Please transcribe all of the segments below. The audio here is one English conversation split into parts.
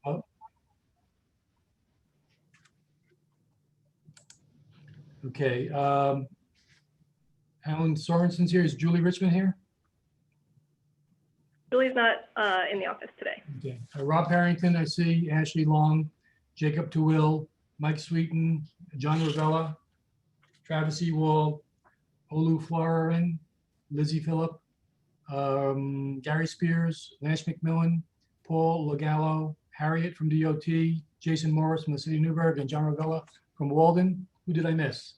Oh. Okay. Alan Sorensen's here. Is Julie Richmond here? Julie's not in the office today. Okay. Rob Harrington, I see. Ashley Long, Jacob Tewill, Mike Sweeten, John Ravella, Travis Ewald, Olu Florin, Lizzie Phillip, Gary Spears, Lance McMillan, Paul Lagallo, Harriet from DOT, Jason Morris from the city of Newburgh, and John Ravella from Walden. Who did I miss?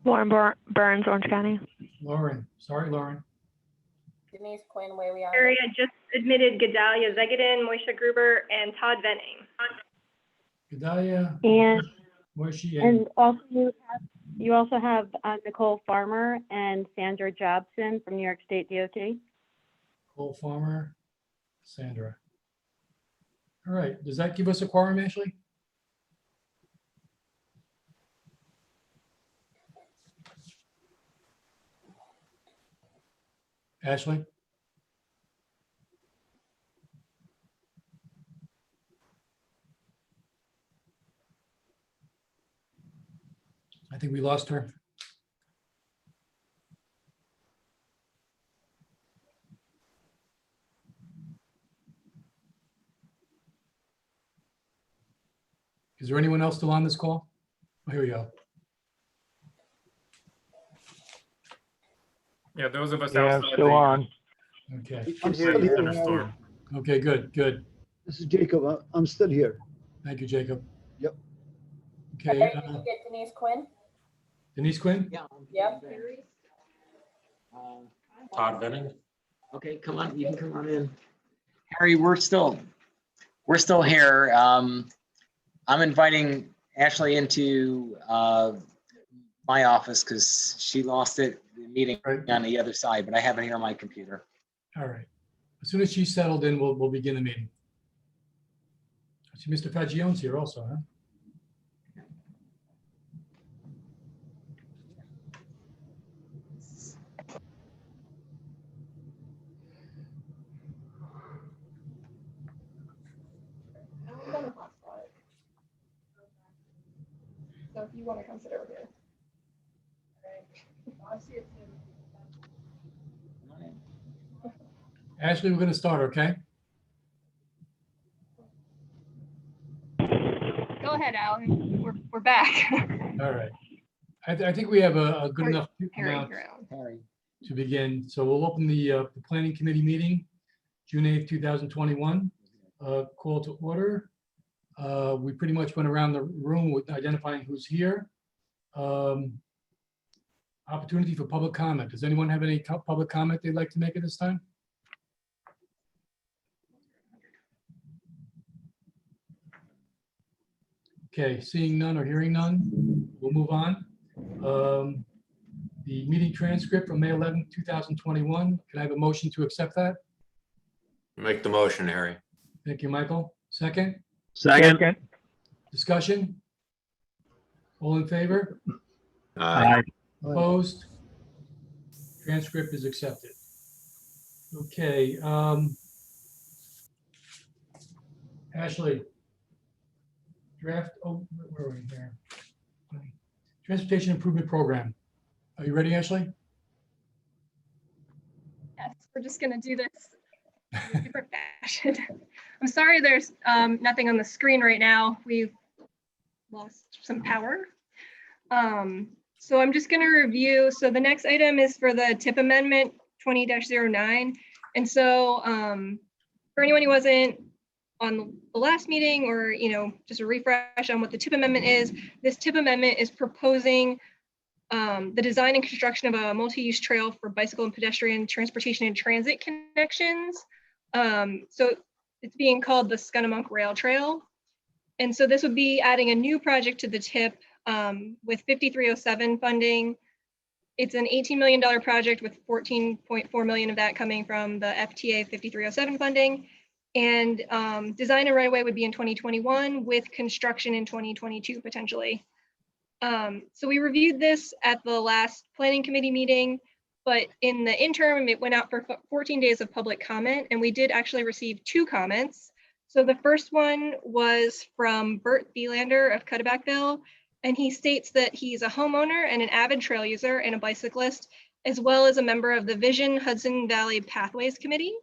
Lauren Burns, Orange County. Lauren. Sorry, Lauren. Denise Quinn, where we are. Area just admitted Gedalia Zegedin, Moisha Gruber, and Todd Venning. Gedalia. And Where's she? and also you also have Nicole Farmer and Sandra Jobson from New York State DOT. Cole Farmer, Sandra. All right. Does that give us a quorum, Ashley? Ashley? I think we lost her. Is there anyone else still on this call? Oh, here we go. Yeah, those of us Yeah, I'm outside still the on. Okay. I'm still here. thunderstorm. Okay, good, good. This is Jacob. I'm still here. Thank you, Jacob. Yep. Okay, Did you get Denise Quinn? Denise Quinn? Yeah. Yep. Todd Venning. Okay, come on, you can come on in. Harry, we're still here. I'm inviting Ashley into my office because she lost it, the meeting Right. on the other side, but I have it here on my computer. All right. As soon as she's settled in, we'll begin the meeting. I see Mr. Fagione's here also, huh? So if you want to come sit over here. I'll see it soon. Ashley, we're going to start, okay? Go ahead, Alan. We're back. All right. I think we have a good enough Harry, amount you're on. Harry. to begin. So we'll open the planning committee meeting, June 8th, 2021. Call to order. We pretty much went around the room with identifying who's here. Opportunity for public comment. Does anyone have any public comment they'd like to make at this time? Okay, seeing none or hearing none, we'll move on. The meeting transcript from May 11th, 2021. Can I have a motion to accept that? Make the motion, Harry. Thank you, Michael. Second, Second. discussion? All in favor? Aye. Opposed? Transcript is accepted. Okay. Ashley. Draft, oh, where are we here? Transportation Improvement Program. Are you ready, Ashley? Yes, we're just gonna do this in a different fashion. I'm sorry there's nothing on the screen right now. We've lost some power. So I'm just gonna review. So the next item is for the TIP amendment 20-09. And so for anyone who wasn't on the last meeting, or just a refresh on what the TIP amendment is, this TIP amendment is proposing the design and construction of a multi-use trail for bicycle and pedestrian transportation and transit connections. So it's being called the Scunnamunk Rail Trail. And so this would be adding a new project to the TIP with 5307 funding. It's an $18 million project with 14.4 million of that coming from the FTA 5307 funding. And design and right-of-way would be in 2021 with construction in 2022 potentially. So we reviewed this at the last planning committee meeting, But in the interim, it went out for 14 days of public comment, and we did actually receive 2 comments. So the first one was from Bert Thielander of Cutterbackville, and he states that he's a homeowner and an avid trail user and a bicyclist, as well as a member of the Vision Hudson Valley Pathways Committee.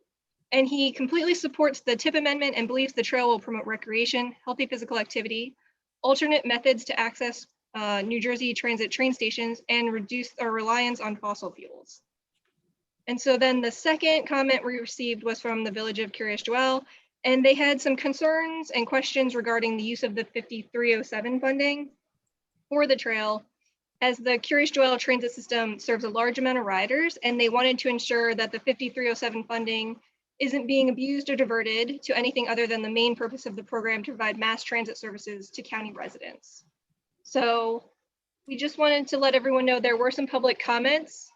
And he completely supports the TIP amendment and believes the trail will promote recreation, healthy physical activity, alternate methods to access New Jersey Transit train stations, and reduce our reliance on fossil fuels. And so then the second comment we received was from the Village of Curious Jewel, and they had some concerns and questions regarding the use of the 5307 funding for the trail, as the Curious Jewel transit system serves a large amount of riders, and they wanted to ensure that the 5307 funding isn't being abused or diverted to anything other than the main purpose of the program to provide mass transit services to county residents. So we just wanted to let everyone know there were some public comments.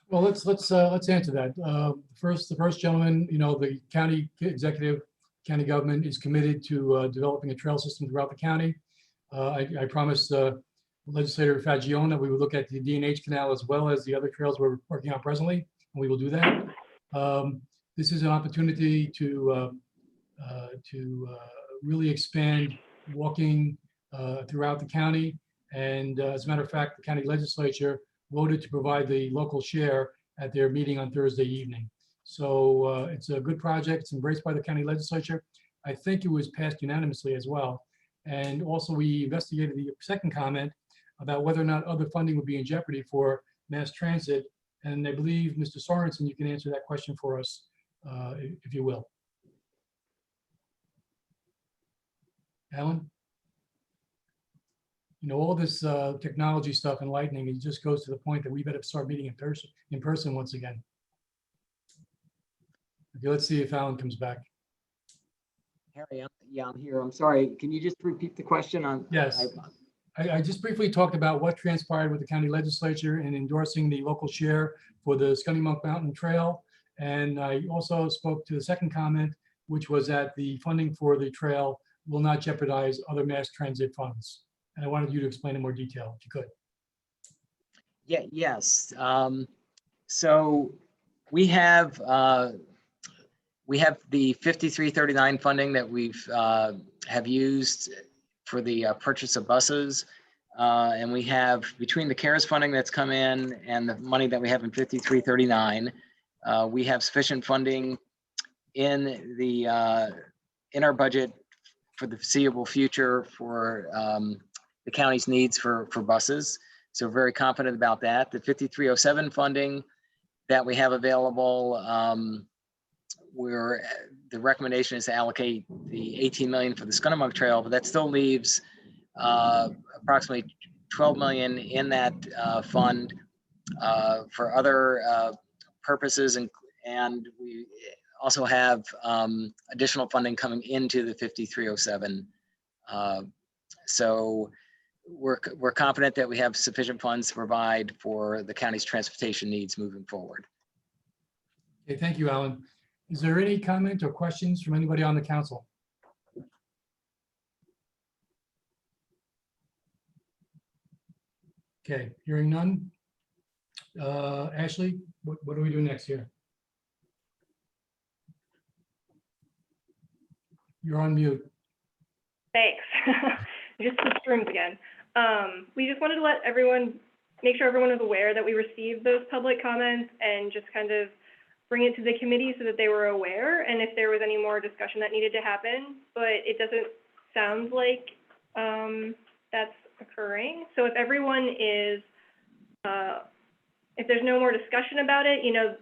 Well, let's answer that. The first gentleman, the county executive, county government is committed to developing a trail system throughout the county. I promised legislator Fagione we would look at the D&H Canal as well as the other trails we're working on presently, and we will do that. This is an opportunity to really expand walking throughout the county. And as a matter of fact, the county legislature voted to provide the local share at their meeting on Thursday evening. So it's a good project. It's embraced by the county legislature. I think it was passed unanimously as well. And also we investigated the second comment about whether or not other funding would be in jeopardy for mass transit. And I believe, Mr. Sorensen, you can answer that question for us, if you will. Alan? All this technology stuff and lightning, it just goes to the point that we better start meeting in person once again. Okay, let's see if Alan comes back. Harry, I'm here. I'm sorry. Can you just repeat the question on? Yes. I just briefly talked about what transpired with the county legislature in endorsing the local share for the Scunnamunk Mountain Trail. And I also spoke to the second comment, which was that the funding for the trail will not jeopardize other mass transit funds. And I wanted you to explain in more detail, if you could. Yeah, yes. So we have the 5339 funding that we've have used for the purchase of buses. And we have, between the CARES funding that's come in and the money that we have in 5339, we have sufficient funding in our budget for the foreseeable future for the county's needs for buses. So very confident about that. The 5307 funding that we have available, the recommendation is to allocate the 18 million for the Scunnamunk Trail, but that still leaves approximately 12 million in that fund for other purposes, and we also have additional funding coming into the 5307. So we're confident that we have sufficient funds to provide for the county's transportation needs moving forward. Okay, thank you, Alan. Is there any comment or questions from anybody on the council? Okay, hearing none. Ashley, what do we do next here? You're on mute. Thanks. Just switched rooms again. We just wanted to let everyone, make sure everyone was aware that we received those public comments and just kind of bring it to the committee so that they were aware and if there was any more discussion that needed to happen, but it doesn't sound like that's occurring. So if everyone is, if there's no more discussion about it,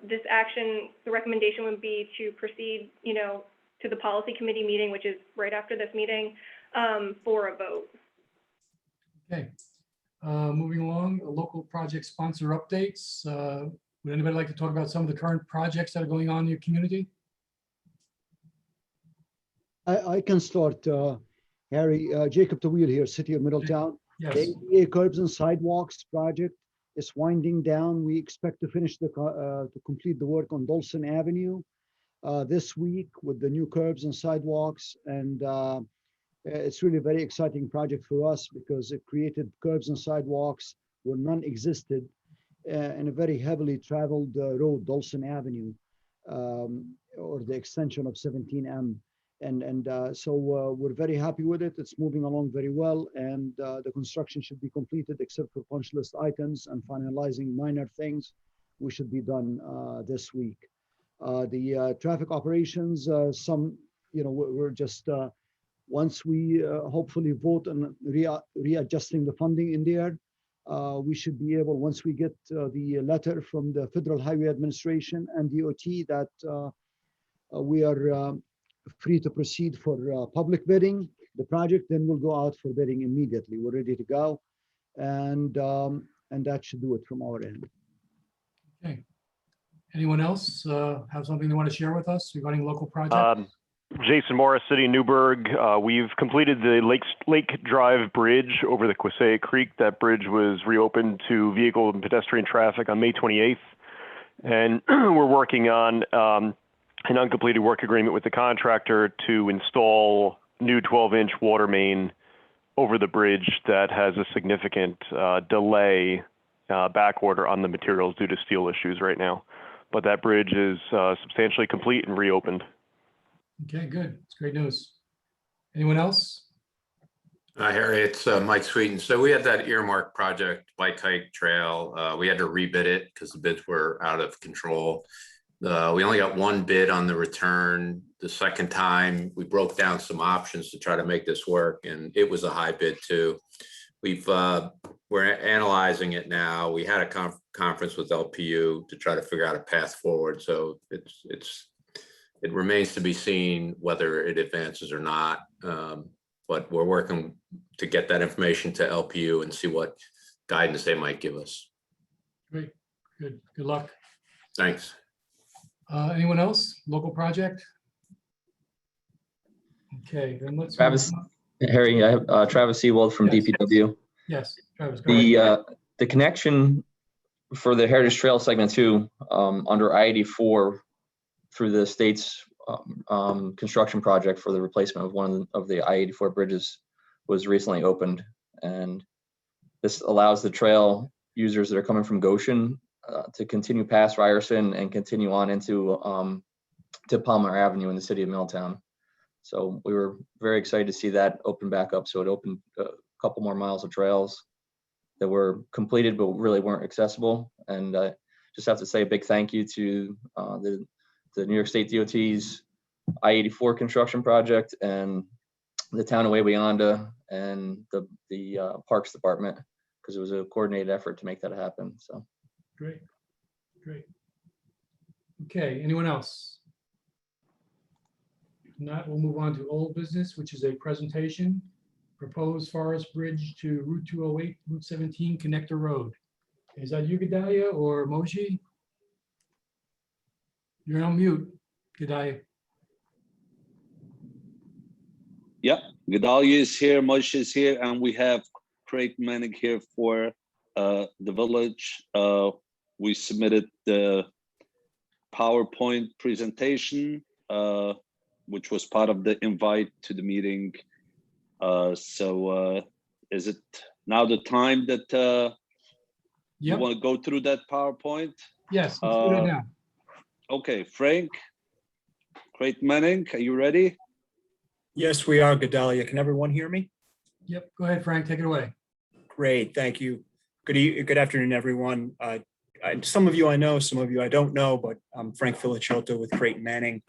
this action, the recommendation would be to proceed, to the policy committee meeting, which is right after this meeting, for a vote. Okay, moving along, local project sponsor updates. Would anybody like to talk about some of the current projects that are going on in your community? I can start, Harry. Jacob DeWiel here, City of Middletown. Yes. The ADA Curbs and Sidewalks project is winding down. We expect to finish to complete the work on Dolson Avenue this week with the new curbs and sidewalks. And it's really a very exciting project for us because it created curbs and sidewalks where none existed, in a very heavily traveled road, Dolson Avenue, or the extension of 17M. So we're very happy with it. It's moving along very well, and the construction should be completed except for punch list items and finalizing minor things. We should be done this week. The traffic operations, we're just, once we hopefully vote on readjusting the funding in there, we should be able, once we get the letter from the Federal Highway Administration and DOT that we are free to proceed for public bidding, the project, then we'll go out for bidding immediately. We're ready to go. And that should do it from our end. Okay. Anyone else have something they want to share with us regarding local projects? Jason Morris, City of Newburgh. We've completed the Lake Drive Bridge over the Quisea Creek. That bridge was reopened to vehicle and pedestrian traffic on May 28th. And we're working on an uncompleted work agreement with the contractor to install new 12-inch water main over the bridge that has a significant delay back order on the materials due to steel issues right now. But that bridge is substantially complete and reopened. Okay, good. It's great news. Anyone else? Harry, it's Mike Sweeten. So we had that earmark project, bike hike trail. We had to rebid it because the bids were out of control. We only got one bid on the return. The second time we broke down some options to try to make this work, and it was a high bid too. We're analyzing it now. We had a conference with LPU to try to figure out a path forward. So it remains to be seen whether it advances or not. But we're working to get that information to LPU and see what guidance they might give us. Great, good luck. Thanks. Anyone else? Local project? Okay, then let's. Travis, Harry, I have Travis Seawald from Yes. DPW. Yes, Travis, go ahead. The connection for the Heritage Trail segment 2 under I-84 through the state's construction project for the replacement of one of the I-84 bridges was recently opened, and this allows the trail users that are coming from Goshen to continue past Ryerson and continue on into to Palmer Avenue in the city of Middletown. So we were very excited to see that open back up. So it opened a couple more miles of trails that were completed but really weren't accessible. And just have to say a big thank you to the New York State DOT's I-84 construction project and the town of Wawayanda and the Parks Department, because it was a coordinated effort to make that happen. So. Great. Okay, anyone else? If not, we'll move on to old business, which is a presentation. Proposed Forest Bridge to Route 208, Route 17 Connector Road. Is that you, Gedalia, or Moshi? You're on mute, Gedalia. Yep, Gedalia is here, Moshe is here, and we have Craig Manning here for the village. We submitted the PowerPoint presentation, which was part of the invite to the meeting. So is it now the time that you want to go through that PowerPoint? Yes, let's do that now. Okay, Frank, Craig Manning, are you ready? Yes, we are, Gedalia. Can everyone hear me? Yep, go ahead, Frank, take it away. Great, thank you. Good afternoon, everyone. Some of you I know, some of you I don't know, but I'm Frank Filicciotto with Creighton Manning.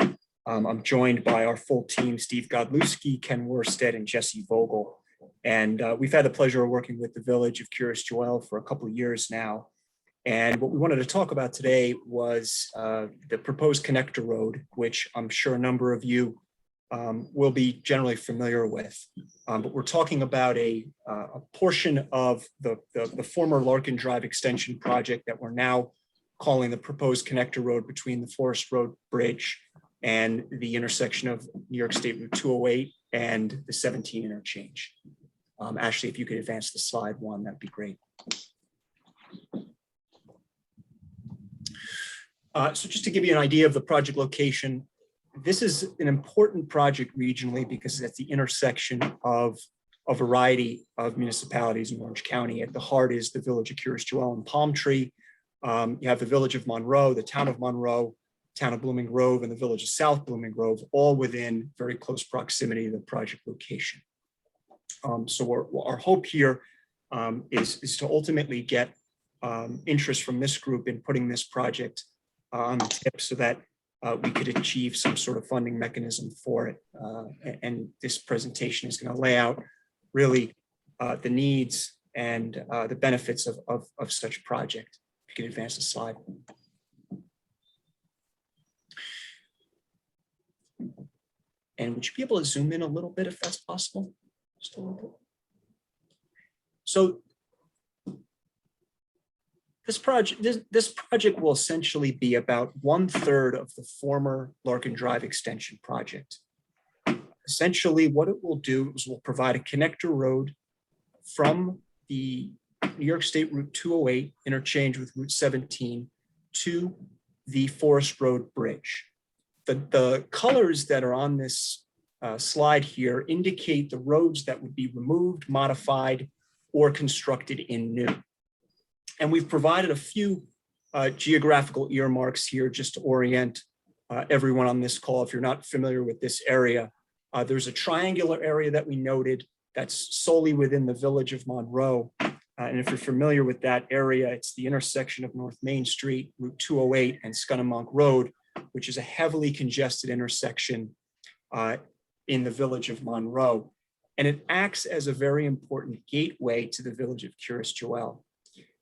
I'm joined by our full team, Steve Godlewski, Ken Worstead, and Jesse Vogel. And we've had the pleasure of working with the village of Cures Joel for a couple of years now. And what we wanted to talk about today was the proposed connector road, which I'm sure a number of you will be generally familiar with. But we're talking about a portion of the former Larkin Drive extension project that we're now calling the proposed connector road between the Forest Road Bridge and the intersection of New York State Route 208 and the 17 interchange. Ashley, if you could advance the slide one, that'd be great. So just to give you an idea of the project location, this is an important project regionally because it's at the intersection of a variety of municipalities in Orange County. At the heart is the village of Cures Jewel and Palm Tree. You have the village of Monroe, the town of Monroe, town of Blooming Grove, and the village of South Blooming Grove, all within very close proximity to the project location. So our hope here is to ultimately get interest from this group in putting this project on the tip so that we could achieve some sort of funding mechanism for it. And this presentation is going to lay out really the needs and the benefits of such a project. If you can advance the slide. And would you be able to zoom in a little bit if that's possible? Just a little bit. So this project will essentially be about 1/3 of the former Larkin Drive extension project. Essentially, what it will do is will provide a connector road from the New York State Route 208 interchange with Route 17 to the Forest Road Bridge. The colors that are on this slide here indicate the roads that would be removed, modified, or constructed in new. And we've provided a few geographical earmarks here just to orient everyone on this call. If you're not familiar with this area, there's a triangular area that we noted that's solely within the village of Monroe. And if you're familiar with that area, it's the intersection of North Main Street, Route 208, and Scunnamunk Road, which is a heavily congested intersection in the village of Monroe. And it acts as a very important gateway to the village of Cures Jewel.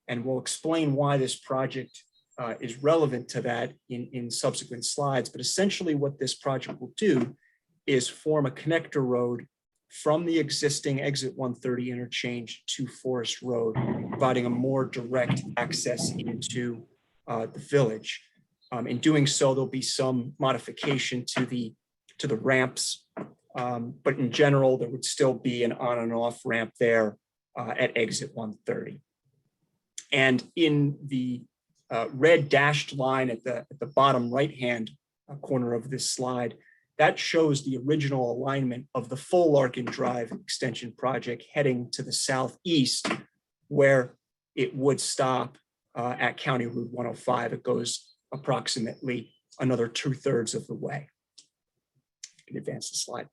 And we'll explain why this project is relevant to that in subsequent slides. But essentially what this project will do is form a connector road from the existing exit 130 interchange to Forest Road, providing a more direct access into the village. In doing so, there'll be some modification to the ramps, but in general, there would still be an on and off ramp there at exit 130. And in the red dashed line at the bottom right-hand corner of this slide, that shows the original alignment of the full Larkin Drive extension project heading to the southeast, where it would stop at County Route 105. It goes approximately another 2/3 of the way. You can advance the slide.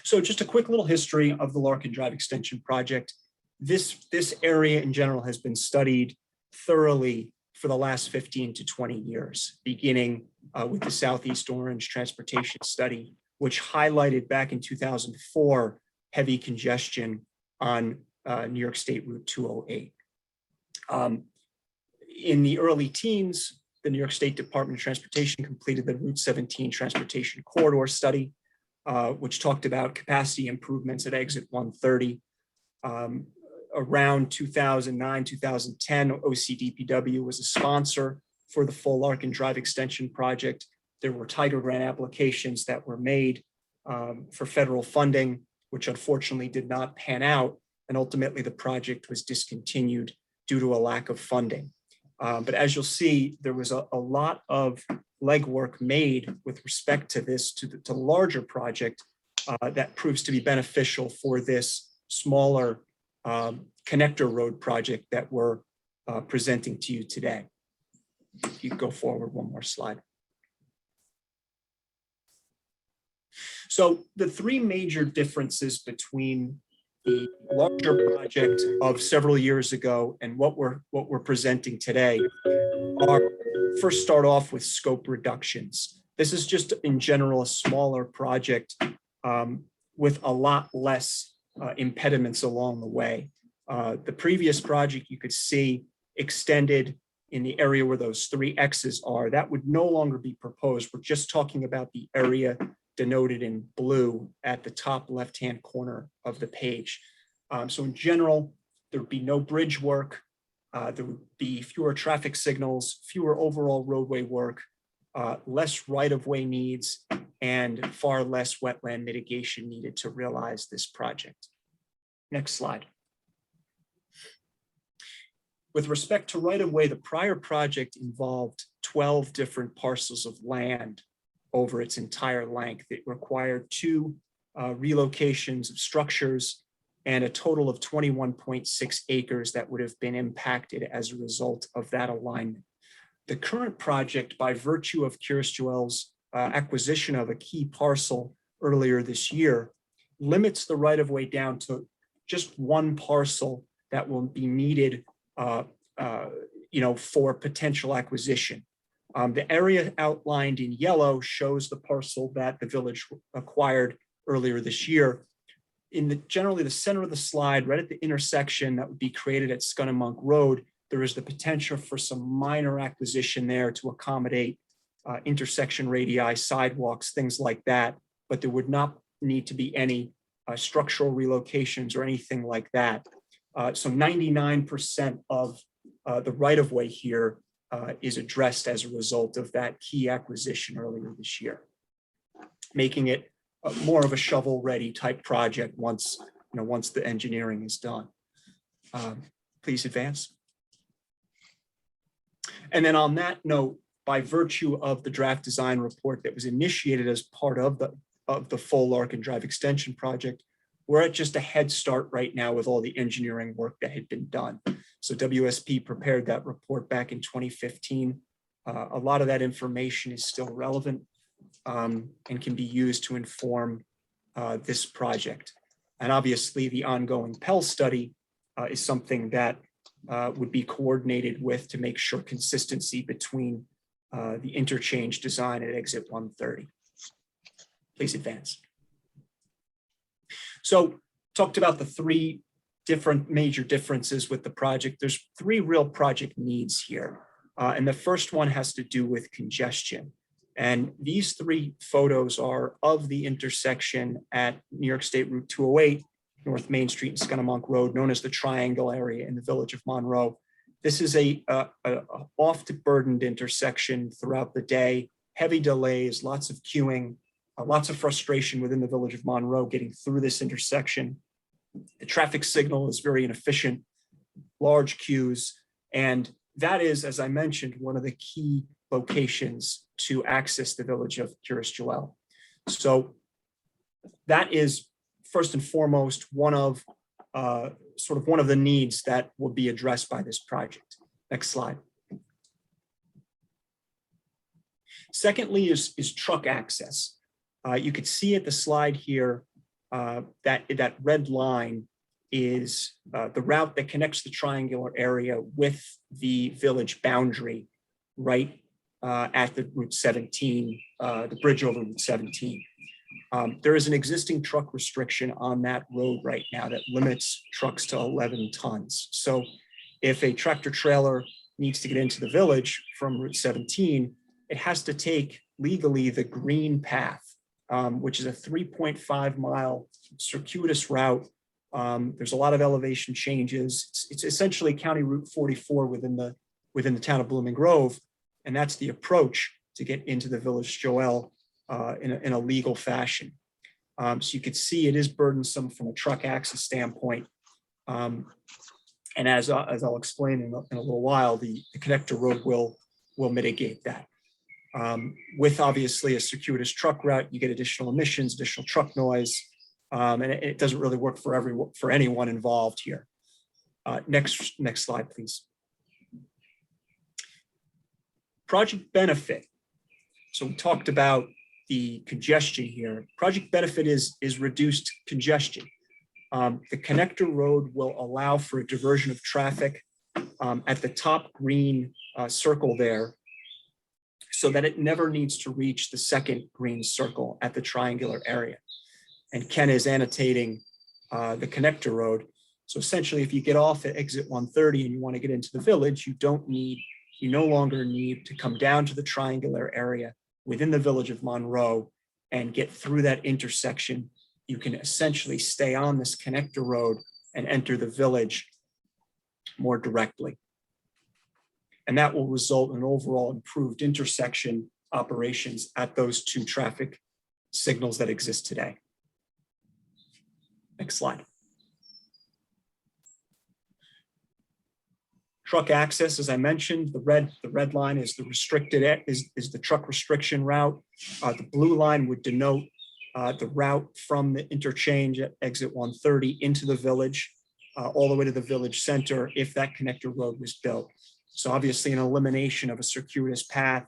So just a quick little history of the Larkin Drive extension project. This area in general has been studied thoroughly for the last 15 to 20 years, beginning with the Southeast Orange Transportation Study, which highlighted back in 2004 heavy congestion on New York State Route 208. In the early teens, the New York State Department of Transportation completed the Route 17 Transportation Corridor Study, which talked about capacity improvements at exit 130. Around 2009, 2010, OCDPW was a sponsor for the full Larkin Drive extension project. There were Tiger Grant applications that were made for federal funding, which unfortunately did not pan out. And ultimately the project was discontinued due to a lack of funding. But as you'll see, there was a lot of legwork made with respect to this, to the larger project that proves to be beneficial for this smaller connector road project that we're presenting to you today. If you go forward one more slide. So the three major differences between the larger project of several years ago and what we're presenting today are, first start off with scope reductions. This is just in general a smaller project with a lot less impediments along the way. The previous project you could see extended in the area where those three X's are. That would no longer be proposed. We're just talking about the area denoted in blue at the top left-hand corner of the page. So in general, there would be no bridge work. There would be fewer traffic signals, fewer overall roadway work, less right-of-way needs, and far less wetland mitigation needed to realize this project. Next slide. With respect to right-of-way, the prior project involved 12 different parcels of land over its entire length. It required two relocations of structures and a total of 21.6 acres that would have been impacted as a result of that alignment. The current project, by virtue of Curious Jewel's acquisition of a key parcel earlier this year, limits the right-of-way down to just one parcel that will be needed for potential acquisition. The area outlined in yellow shows the parcel that the village acquired earlier this year. In generally the center of the slide, right at the intersection that would be created at Scunnamunk Road, there is the potential for some minor acquisition there to accommodate intersection radii, sidewalks, things like that, but there would not need to be any structural relocations or anything like that. So 99% of the right-of-way here is addressed as a result of that key acquisition earlier this year, making it more of a shovel-ready type project once the engineering is done. Please advance. And then on that note, by virtue of the draft design report that was initiated as part of the full Larkin Drive extension project, we're at just a head start right now with all the engineering work that had been done. So WSP prepared that report back in 2015. A lot of that information is still relevant and can be used to inform this project. And obviously the ongoing Pell study is something that would be coordinated with to make sure consistency between the interchange design at exit 130. Please advance. So talked about the three different major differences with the project. There's three real project needs here. And the first one has to do with congestion. And these three photos are of the intersection at New York State Route 208, North Main Street and Scunnamunk Road, known as the Triangle area in the village of Monroe. This is a oft-burdened intersection throughout the day, heavy delays, lots of queuing, lots of frustration within the village of Monroe getting through this intersection. The traffic signal is very inefficient, large queues, and that is, as I mentioned, one of the key locations to access the village of Curious Jewel. So that is first and foremost one of the needs that will be addressed by this project. Next slide. Secondly is truck access. You could see at the slide here that red line is the route that connects the triangular area with the village boundary right at the Route 17, the bridge over Route 17. There is an existing truck restriction on that road right now that limits trucks to 11 tons. So if a tractor trailer needs to get into the village from Route 17, it has to take legally the green path, which is a 3.5 mile circuitous route. There's a lot of elevation changes. It's essentially County Route 44 within the town of Blooming Grove. And that's the approach to get into the village Joel in a legal fashion. So you could see it is burdensome from a truck access standpoint. And as I'll explain in a little while, the connector road will mitigate that. With obviously a circuitous truck route, you get additional emissions, additional truck noise, and it doesn't really work for anyone involved here. Next slide, please. Project benefit. So we talked about the congestion here. Project benefit is reduced congestion. The connector road will allow for a diversion of traffic at the top green circle there, so that it never needs to reach the second green circle at the triangular area. And Ken is annotating the connector road. So essentially, if you get off at exit 130 and you want to get into the village, you no longer need to come down to the triangular area within the village of Monroe and get through that intersection. You can essentially stay on this connector road and enter the village more directly. And that will result in overall improved intersection operations at those two traffic signals that exist today. Next slide. Truck access, as I mentioned, the red line is the restricted, is the truck restriction route. The blue line would denote the route from the interchange at exit 130 into the village, all the way to the village center if that connector road was built. So obviously an elimination of a circuitous path,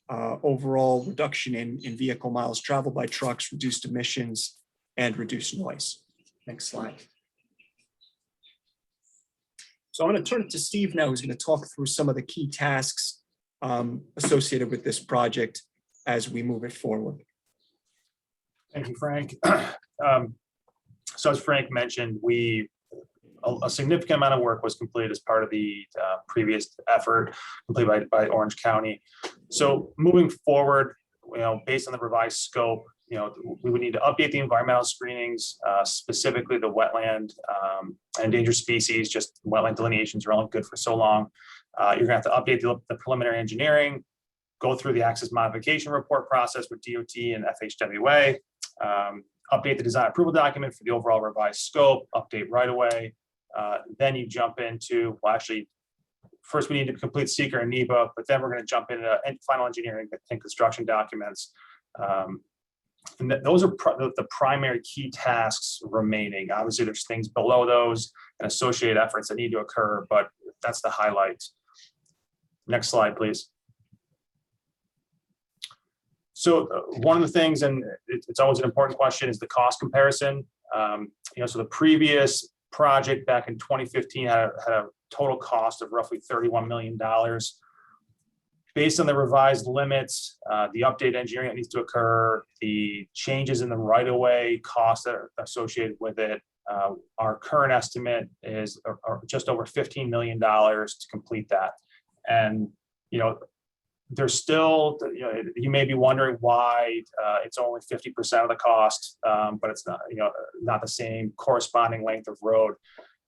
overall reduction in vehicle miles traveled by trucks, reduced emissions, and reduced noise. Next slide. So I'm going to turn it to Steve now, who's going to talk through some of the key tasks associated with this project as we move it forward. Thank you, Frank. So as Frank mentioned, a significant amount of work was completed as part of the previous effort completed by Orange County. So moving forward, based on the revised scope, we would need to update the environmental screenings, specifically the wetland endangered species. Just wetland delineations are only good for so long. You're gonna have to update the preliminary engineering, go through the access modification report process with DOT and FHWA, update the design approval document for the overall revised scope, update right away. Then you jump into, well, actually, first we need to complete seeker and NEPA, but then we're going to jump into final engineering and construction documents. And those are the primary key tasks remaining. Obviously, there's things below those and associated efforts that need to occur, but that's the highlights. Next slide, please. So one of the things, and it's always an important question, is the cost comparison. So the previous project back in 2015 had a total cost of roughly $31 million. Based on the revised limits, the updated engineering that needs to occur, the changes in the right-of-way costs that are associated with it, our current estimate is just over $15 million to complete that. And, there's still, you may be wondering why it's only 50% of the cost, but it's not, not the same corresponding length of road.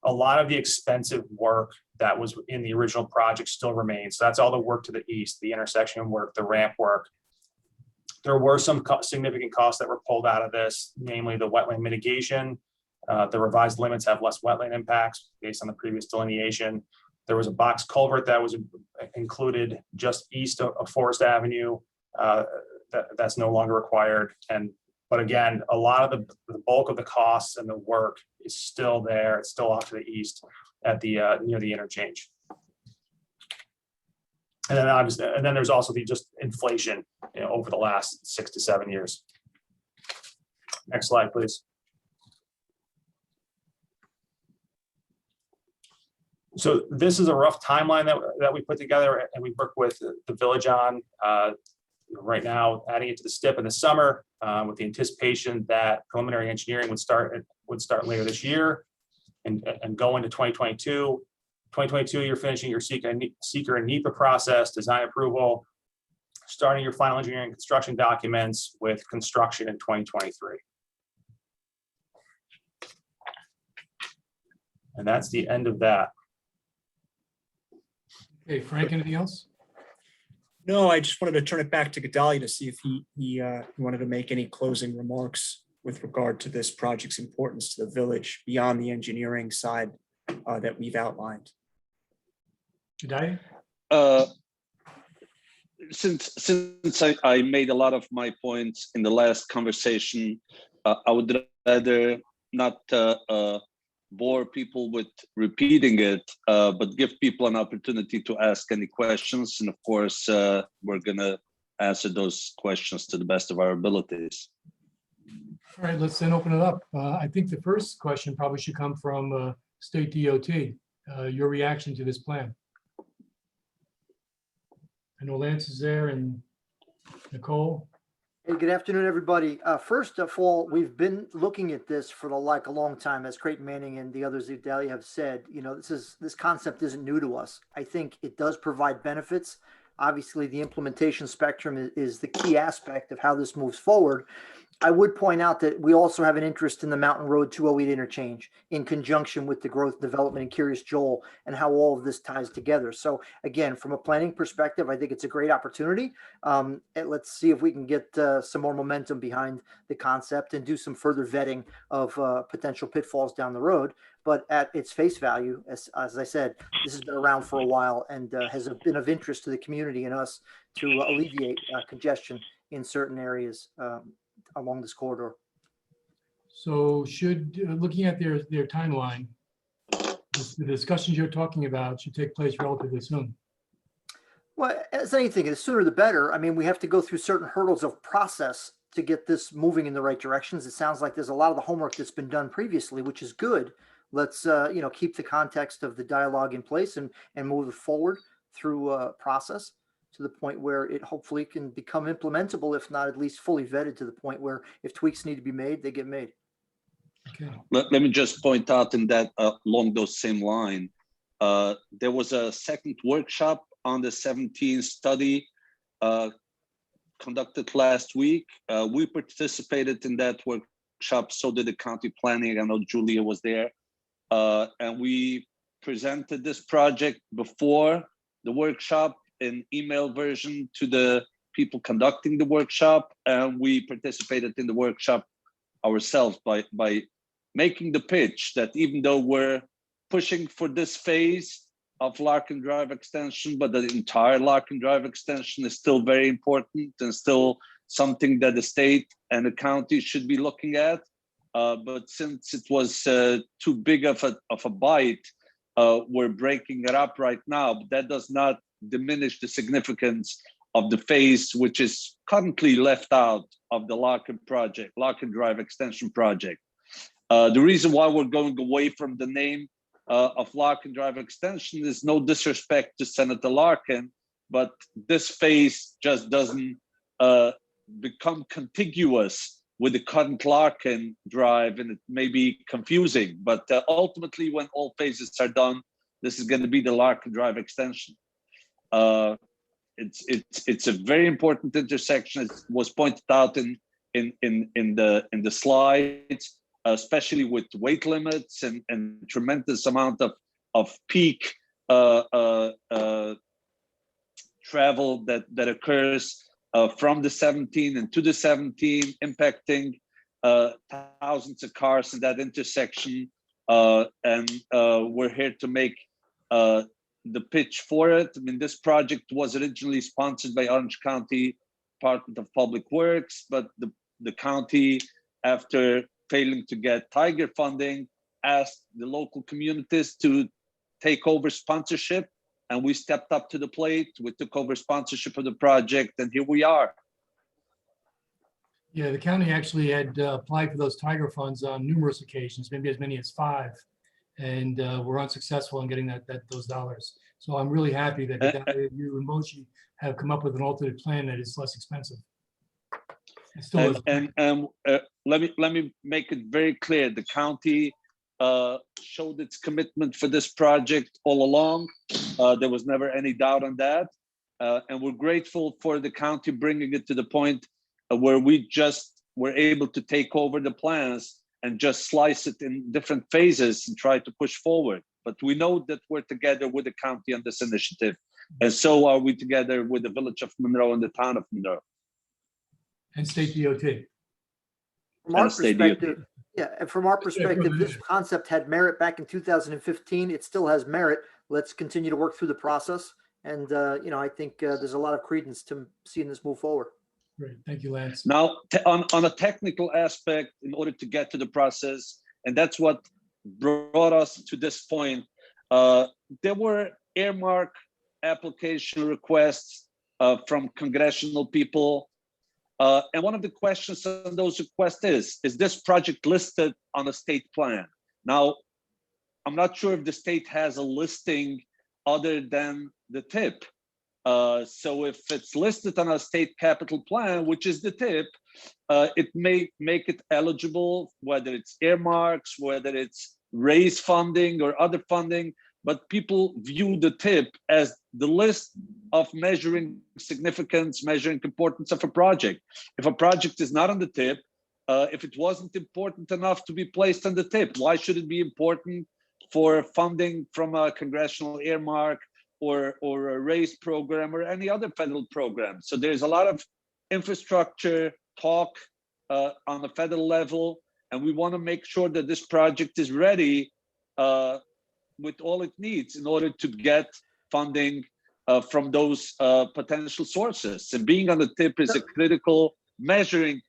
A lot of the expensive work that was in the original project still remains. So that's all the work to the east, the intersection work, the ramp work. There were some significant costs that were pulled out of this, namely the wetland mitigation. The revised limits have less wetland impacts based on the previous delineation. There was a box culvert that was included just east of Forest Avenue. That's no longer required. But again, a lot of the bulk of the costs and the work is still there. It's still off to the east at the near the interchange. And then obviously, there's also just inflation over the last 6 to 7 years. Next slide, please. So this is a rough timeline that we put together and we work with the village on right now, adding it to the STIP in the summer with the anticipation that preliminary engineering would start later this year and go into 2022. 2022, you're finishing your seeker and NEPA process, design approval, starting your final engineering construction documents with construction in 2023. And that's the end of that. Okay, Frank, anything else? No, I just wanted to turn it back to Gedalia to see if he wanted to make any closing remarks with regard to this project's importance to the village beyond the engineering side that we've outlined. Gedalia? Since I made a lot of my points in the last conversation, I would rather not bore people with repeating it, but give people an opportunity to ask any questions. And of course, we're gonna answer those questions to the best of our abilities. All right, let's then open it up. I think the first question probably should come from State DOT, your reaction to this plan. I know Lance is there and Nicole. Hey, good afternoon, everybody. First of all, we've been looking at this for a long time, as Creighton Manning and the others at Gedalia have said. This concept isn't new to us. I think it does provide benefits. Obviously, the implementation spectrum is the key aspect of how this moves forward. I would point out that we also have an interest in the Mountain Road 208 interchange in conjunction with the growth development and Curious Joel and how all of this ties together. So again, from a planning perspective, I think it's a great opportunity. And let's see if we can get some more momentum behind the concept and do some further vetting of potential pitfalls down the road. But at its face value, as I said, this has been around for a while and has been of interest to the community and us to alleviate congestion in certain areas along this corridor. So should, looking at their timeline, the discussions you're talking about should take place relatively soon. Well, as anything, the sooner the better. I mean, we have to go through certain hurdles of process to get this moving in the right directions. It sounds like there's a lot of the homework that's been done previously, which is good. Let's keep the context of the dialogue in place and move it forward through a process to the point where it hopefully can become implementable, if not at least fully vetted to the point where if tweaks need to be made, they get made. Okay. Let me just point out in that along those same line, there was a second workshop on the 17 study conducted last week. We participated in that workshop, so did the county planning. I know Julia was there. And we presented this project before the workshop in email version to the people conducting the workshop. And we participated in the workshop ourselves by making the pitch that even though we're pushing for this phase of Larkin Drive extension, but the entire Larkin Drive extension is still very important and still something that the state and the county should be looking at. But since it was too big of a bite, we're breaking it up right now. But that does not diminish the significance of the phase which is currently left out of the Larkin project, Larkin Drive extension project. The reason why we're going away from the name of Larkin Drive extension is no disrespect to Senator Larkin, but this phase just doesn't become contiguous with the current Larkin Drive, and it may be confusing, but ultimately when all phases are done, this is going to be the Larkin Drive extension. It's a very important intersection. It was pointed out in the slides, especially with weight limits and tremendous amount of peak travel that occurs from the 17 and to the 17, impacting thousands of cars in that intersection. And we're here to make the pitch for it. I mean, this project was originally sponsored by Orange County Department of Public Works, but the county, after failing to get Tiger funding, asked the local communities to take over sponsorship, and we stepped up to the plate. We took over sponsorship of the project, and here we are. Yeah, the county actually had applied for those Tiger funds on numerous occasions, maybe as many as 5, and were unsuccessful in getting those dollars. So I'm really happy that you and Moshi have come up with an alternate plan that is less expensive. It still is. And let me make it very clear: the county showed its commitment for this project all along. There was never any doubt on that, and we're grateful for the county bringing it to the point where we just were able to take over the plans and just slice it in different phases and try to push forward. But we know that we're together with the county on this initiative, and so are we together with the village of Monroe and the town of Monroe. And state DOT. From our perspective, and from our perspective, this concept had merit back in 2015. It still has merit. Let's continue to work through the process. And, I think there's a lot of credence to seeing this move forward. Great. Thank you, Lance. Now, on a technical aspect, in order to get to the process, and that's what brought us to this point, there were earmark application requests from congressional people. And one of the questions on those requests is this project listed on a state plan? Now, I'm not sure if the state has a listing other than the TIP. So if it's listed on a state capital plan, which is the TIP, it may make it eligible, whether it's earmarks, whether it's raise funding or other funding, but people view the TIP as the list of measuring significance, measuring importance of a project. If a project is not on the TIP, if it wasn't important enough to be placed on the tip? Why should it be important for funding from a congressional earmark or a RAISE program or any other federal program? So there's a lot of infrastructure talk on the federal level, and we want to make sure that this project is ready with all it needs in order to get funding from those potential sources. And being on the tip is a critical measuring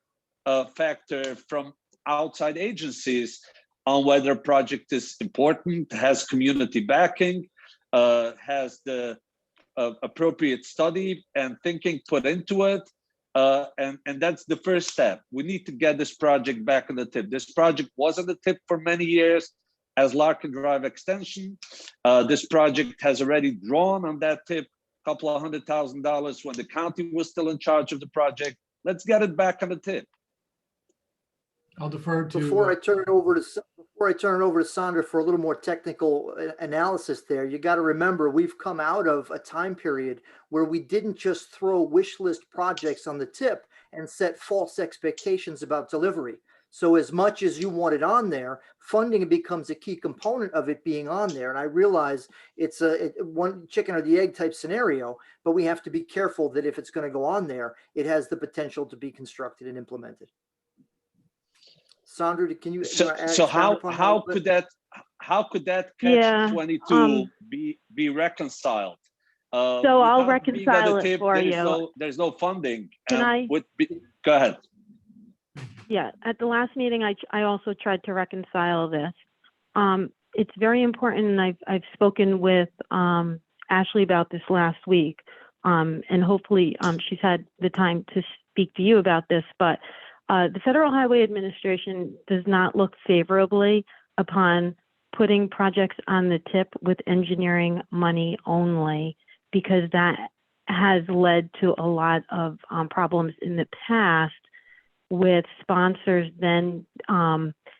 factor from outside agencies on whether a project is important, has community backing, has the appropriate study and thinking put into it. And that's the first step. We need to get this project back on the tip. This project was on the tip for many years as Larkin Drive extension. This project has already drawn on that tip a couple of $100,000 when the county was still in charge of the project. Let's get it back on the tip. I'll defer to. Before I turn it over to Sandra for a little more technical analysis there, you got to remember we've come out of a time period where we didn't just throw wish list projects on the tip and set false expectations about delivery. So as much as you want it on there, funding becomes a key component of it being on there. And I realize it's a one chicken or the egg type scenario, but we have to be careful that if it's going to go on there, it has the potential to be constructed and implemented. Sandra, can you? So how could that catch 22 be reconciled? So I'll reconcile it for you. There's no funding. Can I? Go ahead. Yeah, at the last meeting, I also tried to reconcile this. It's very important, and I've spoken with Ashley about this last week, and hopefully she's had the time to speak to you about this, but the Federal Highway Administration does not look favorably upon putting projects on the tip with engineering money only, because that has led to a lot of problems in the past with sponsors then,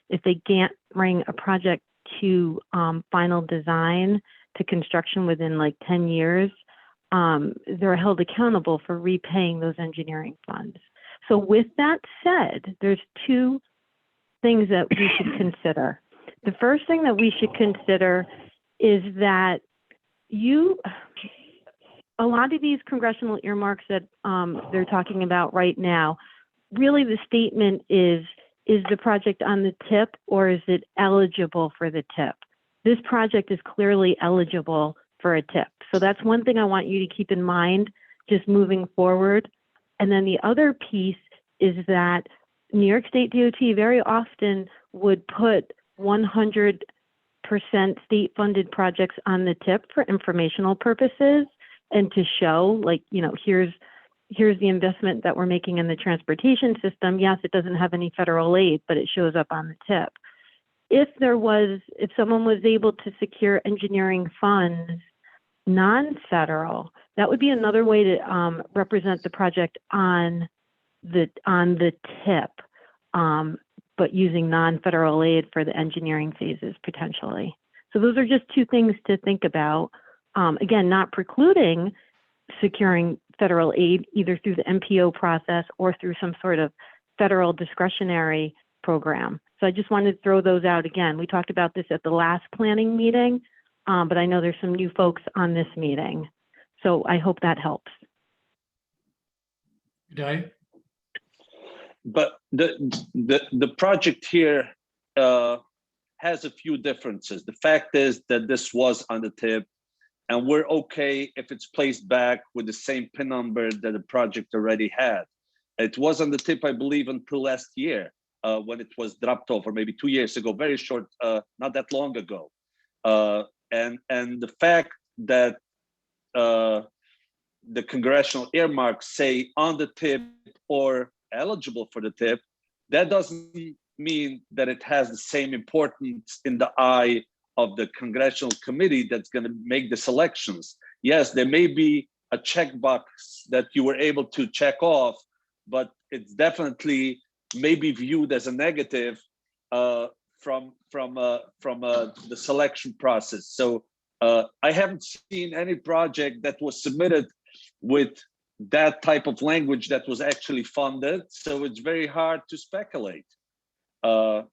if they can't bring a project to final design to construction within like 10 years, they're held accountable for repaying those engineering funds. So with that said, there's two things that we should consider. The first thing that we should consider is that a lot of these congressional earmarks that they're talking about right now, really the statement is the project on the tip or is it eligible for the tip? This project is clearly eligible for a tip. So that's one thing I want you to keep in mind just moving forward. And then the other piece is that New York State DOT very often would put 100% state funded projects on the tip for informational purposes and to show, like, you know, here's the investment that we're making in the transportation system. Yes, it doesn't have any federal aid, but it shows up on the tip. If someone was able to secure engineering funds, non-federal, that would be another way to represent the project on the tip, but using non-federal aid for the engineering phases potentially. So those are just two things to think about. Again, not precluding securing federal aid either through the MPO process or through some sort of federal discretionary program. So I just wanted to throw those out again. We talked about this at the last planning meeting, but I know there's some new folks on this meeting. So I hope that helps. Okay. But the project here has a few differences. The fact is that this was on the tip, and we're okay if it's placed back with the same PIN number that the project already had. It was on the tip, I believe, until last year when it was dropped off, or maybe 2 years ago, very short, not that long ago. And the fact that the congressional earmarks say on the tip or eligible for the tip, that doesn't mean that it has the same importance in the eye of the congressional committee that's going to make the selections. Yes, there may be a checkbox that you were able to check off, but it's definitely maybe viewed as a negative from the selection process. So I haven't seen any project that was submitted with that type of language that was actually funded. So it's very hard to speculate. The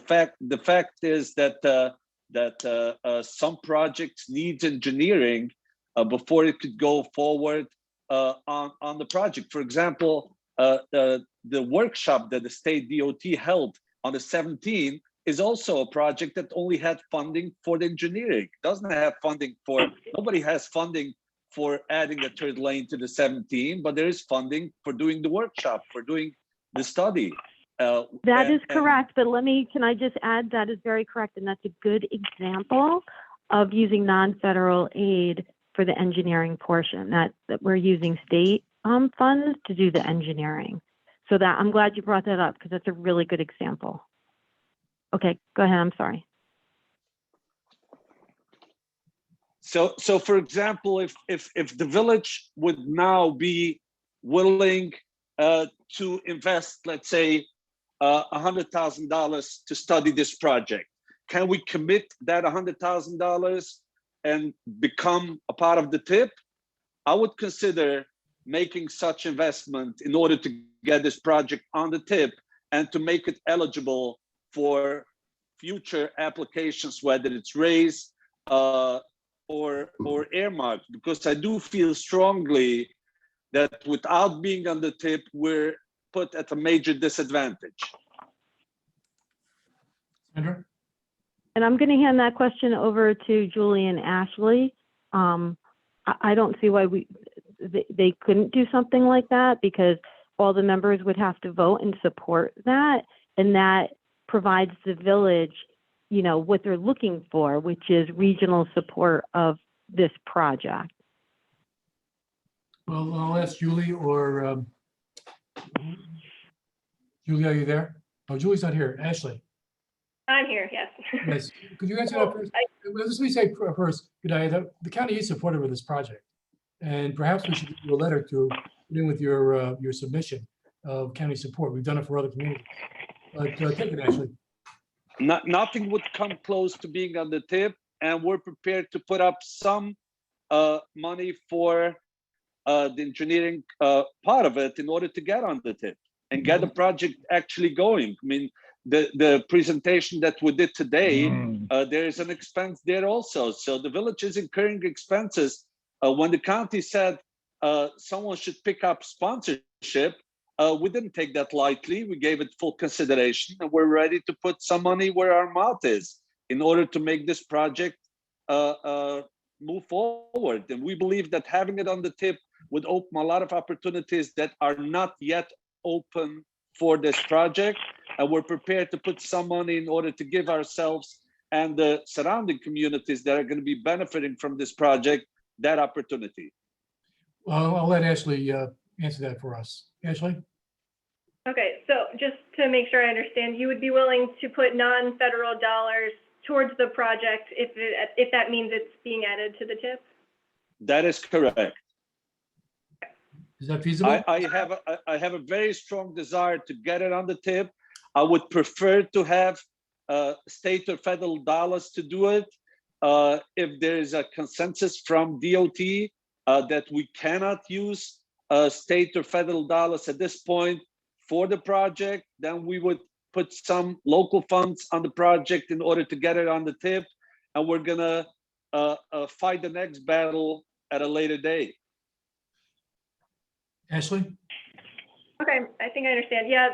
fact is that some projects needs engineering before it could go forward on the project. For example, the workshop that the state DOT held on the 17th is also a project that only had funding for the engineering. Doesn't have funding for, nobody has funding for adding a third lane to the 17, but there is funding for doing the workshop, for doing the study. That is correct, but can I just add, that is very correct, and that's a good example of using non-federal aid for the engineering portion, that we're using state funds to do the engineering. So that, I'm glad you brought that up, because that's a really good example. Okay, go ahead, I'm sorry. So for example, if the village would now be willing to invest, let's say, $100,000 to study this project, can we commit that $100,000 and become a part of the TIP? I would consider making such investment in order to get this project on the TIP and to make it eligible for future applications, whether it's raised or earmarked, because I do feel strongly that without being on the TIP, we're put at a major disadvantage. Sandra? And I'm going to hand that question over to Julie and Ashley. I don't see why they couldn't do something like that, because all the members would have to vote and support that, and that provides the village, you know, what they're looking for, which is regional support of this project. Well, I'll ask Julie or Julie, are you there? Oh, Julie's not here. Ashley. I'm here, yes. Yes. Could you answer that first? Let me say first, the county is supportive of this project, and perhaps we should do a letter to put in with your submission of county support. We've done it for other communities. But take it, Ashley. Nothing would come close to being on the TIP, and we're prepared to put up some money for the engineering part of it in order to get on the TIP and get the project actually going. I mean, the presentation that we did today, there is an expense there also. So the village is incurring expenses. When the county said someone should pick up sponsorship, we didn't take that lightly. We gave it full consideration, and we're ready to put some money where our mouth is in order to make this project move forward. And we believe that having it on the TIP would open a lot of opportunities that are not yet open for this project. And we're prepared to put some money in order to give ourselves and the surrounding communities that are going to be benefiting from this project that opportunity. Well, I'll let Ashley answer that for us. Ashley? Okay, so just to make sure I understand, you would be willing to put non-federal dollars towards the project if that means it's being added to the TIP? That is correct. Is that feasible? I have a very strong desire to get it on the TIP. I would prefer to have state or federal dollars to do it. If there is a consensus from DOT that we cannot use state or federal dollars at this point for the project, then we would put some local funds on the project in order to get it on the TIP. And we're gonna fight the next battle at a later date. Ashley? Okay, I think I understand. Yeah,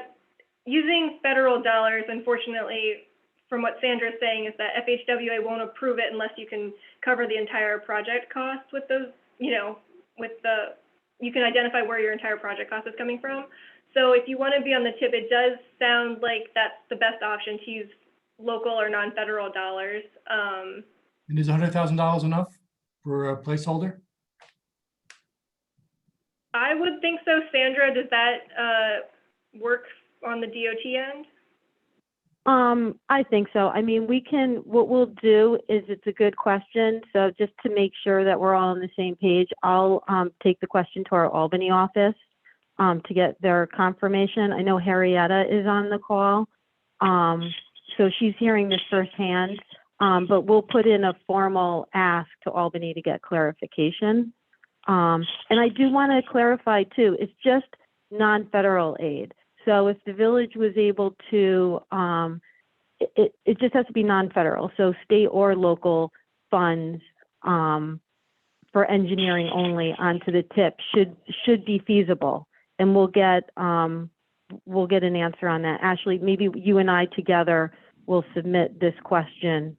using federal dollars, unfortunately, from what Sandra's saying, is that FHWA won't approve it unless you can cover the entire project cost with those, you know, you can identify where your entire project cost is coming from. So if you want to be on the TIP, it does sound like that's the best option, to use local or non-federal dollars. And is $100,000 enough for a placeholder? I would think so. Sandra, does that work on the DOT end? I think so. I mean, what we'll do is, it's a good question. So just to make sure that we're all on the same page, I'll take the question to our Albany office to get their confirmation. I know Harrietta is on the call. So she's hearing this firsthand, but we'll put in a formal ask to Albany to get clarification. And I do want to clarify too, it's just non-federal aid. So if the village was able to, it just has to be non-federal. So state or local funds for engineering only onto the tip should be feasible. And we'll get an answer on that. Ashley, maybe you and I together will submit this question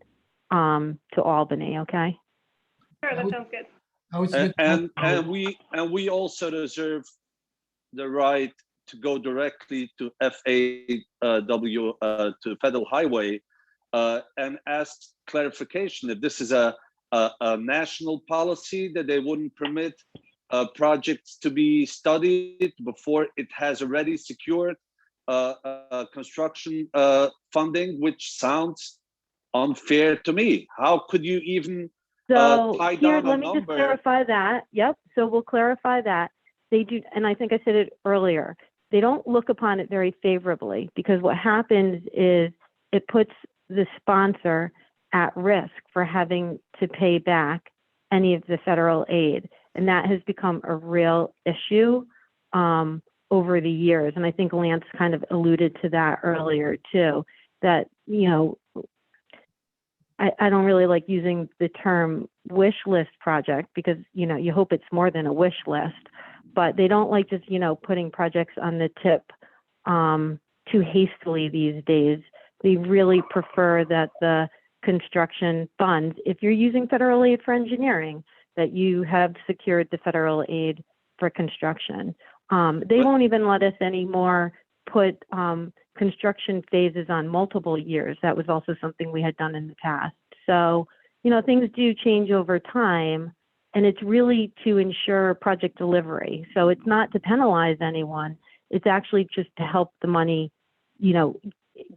to Albany, okay? Sure, that sounds good. And we also reserve the right to go directly to FAW, to Federal Highway, and ask clarification if this is a national policy that they wouldn't permit projects to be studied before it has already secured construction funding, which sounds unfair to me. How could you even tie Here, down a let me just number? clarify that. Yep. So we'll clarify that. They do, and I think I said it earlier, they don't look upon it very favorably, because what happens is it puts the sponsor at risk for having to pay back any of the federal aid. And that has become a real issue over the years. And I think Lance kind of alluded to that earlier too, that, you know, I don't really like using the term wish list project, because, you know, you hope it's more than a wish list, but they don't like just, you know, putting projects on the tip too hastily these days. They really prefer that the construction funds, if you're using federal aid for engineering, that you have secured the federal aid for construction. They won't even let us anymore put construction phases on multiple years. That was also something we had done in the past. So, you know, things do change over time, and it's really to ensure project delivery. So it's not to penalize anyone. It's actually just to help the money, you know,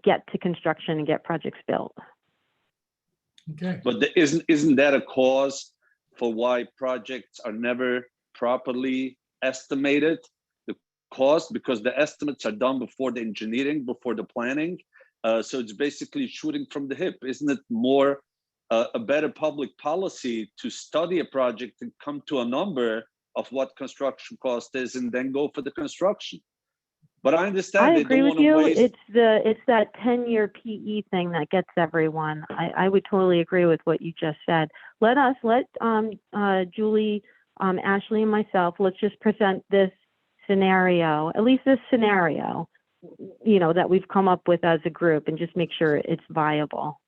get to construction and get projects built. Okay. But isn't that a cause for why projects are never properly estimated, the cost, because the estimates are done before the engineering, before the planning. So it's basically shooting from the hip. Isn't it more a better public policy to study a project and come to a number of what construction cost is and then go for the construction? But I understand I they agree don't with want to you. waste. It's that 10-year PE thing that gets everyone. I would totally agree with what you just said. Let Julie, Ashley, and myself, let's just present this scenario, at least this scenario, you know, that we've come up with as a group, and just make sure it's viable.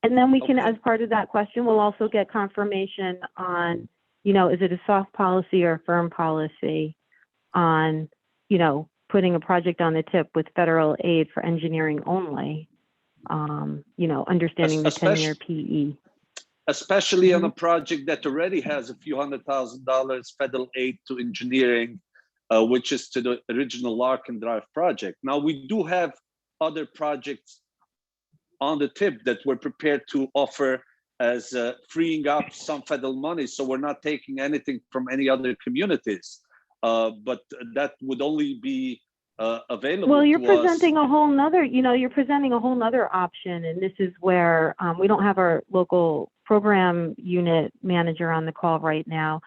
And then we can, as part of that question, we'll also get confirmation on, you know, is it a soft policy or a firm policy on, you know, putting a project on the tip with federal aid for engineering only, you know, understanding the 10-year PE. Especially on a project that already has a few $100,000 federal aid to engineering, which is to the original Larkin Drive project. Now, we do have other projects on the tip that we're prepared to offer as freeing up some federal money. So we're not taking anything from any other communities. But that would only be available. Well, you're to presenting us. a whole nother, you know, you're presenting a whole nother option. And this is where we don't have our local program unit manager on the call right now.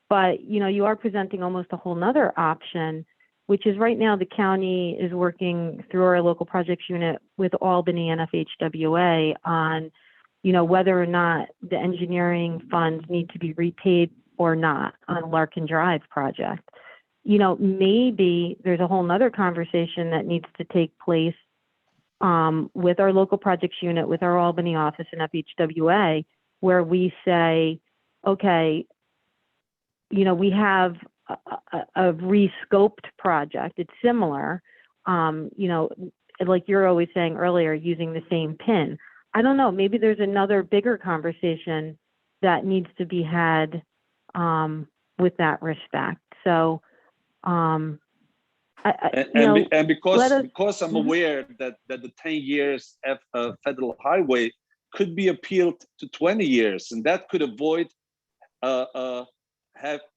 But, you know, you are presenting almost a whole nother option, which is right now the county is working through our local projects unit with Albany and FHWA on, you know, whether or not the engineering funds need to be repaid or not on Larkin Drive project. You know, maybe there's a whole nother conversation that needs to take place with our local projects unit, with our Albany office and FHWA, where we say, okay, you know, we have a rescoped project. It's similar, you know, like you're always saying earlier, using the same pin. I don't know, maybe there's another bigger conversation that needs to be had with that respect. So, because I'm aware that the 10 years federal highway could be appealed to 20 years, and that could avoid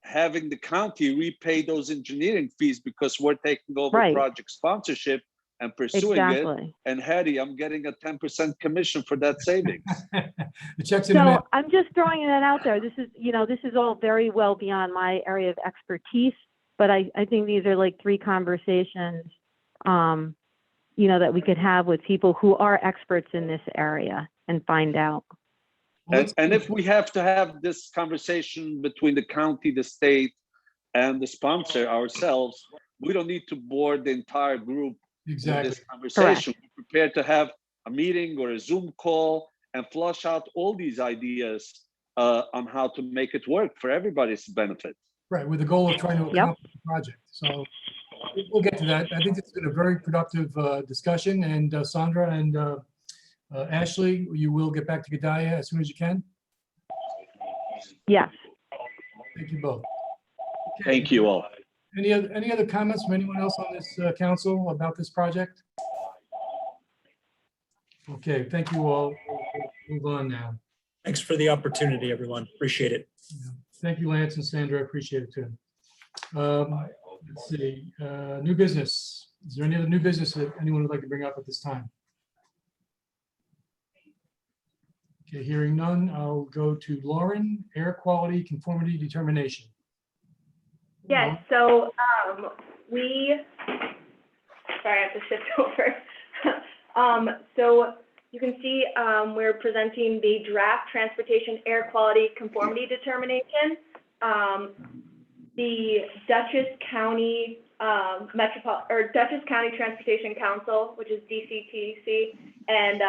having the county repay those engineering fees, because we're taking over project sponsorship and pursuing it. Exactly. And Harry, I'm getting a 10% commission for that savings. The check's in the mail. So I'm just throwing that out there. This is, this is all very well beyond my area of expertise, but I think these are like 3 conversations, that we could have with people who are experts in this area and find out. And if we have to have this conversation between the county, the state, and the sponsor ourselves, we don't need to board the entire group Exactly. with this conversation. We're prepared to have a meeting or a Zoom call and flush out all these ideas on how to make it work for everybody's benefit. Right, with the goal of trying to accomplish the project. So we'll get to that. I think it's been a very productive discussion, and Sandra and Ashley, you will get back to Gedalia as soon as you can. Yes. Thank you both. Okay. Thank you all. Any other comments from anyone else on this council about this project? Okay, thank you all. We'll move on now. Thanks for the opportunity, everyone. Appreciate it. Thank you, Lance and Sandra. I appreciate it too. Let's see, new business. Is there any other new business that anyone would like to bring up at this time? Okay, hearing none, I'll go to Lauren, air quality conformity determination. Yes, so sorry, I have to shift over. So you can see we're presenting the draft transportation air quality conformity determination. The Dutchess County Dutchess County Transportation Council, which is DCTC, and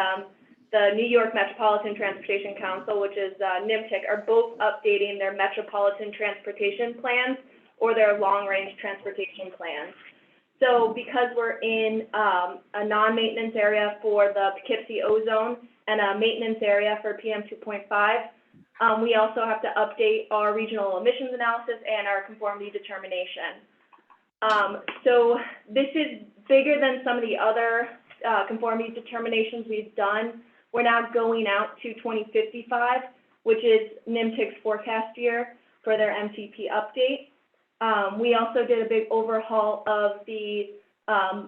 the New York Metropolitan Transportation Council, which is NIMTIC, are both updating their metropolitan transportation plans or their long-range transportation plans. So because we're in a non-maintenance area for the Poughkeepsie ozone and a maintenance area for PM 2.5, we also have to update our regional emissions analysis and our conformity determination. So this is bigger than some of the other conformity determinations we've done. We're now going out to 2055, which is NIMTIC's forecast year for their MTP update. We also did a big overhaul of the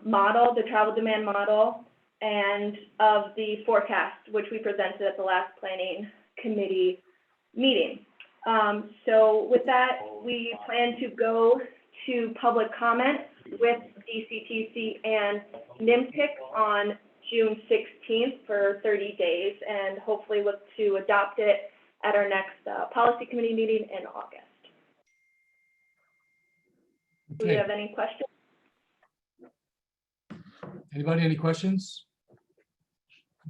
model, the travel demand model, and of the forecast, which we presented at the last planning committee meeting. So with that, we plan to go to public comment with DCTC and NIMTIC on June 16th for 30 days, and hopefully look to adopt it at our next policy committee meeting in August. Do we have any questions? Anybody, any questions?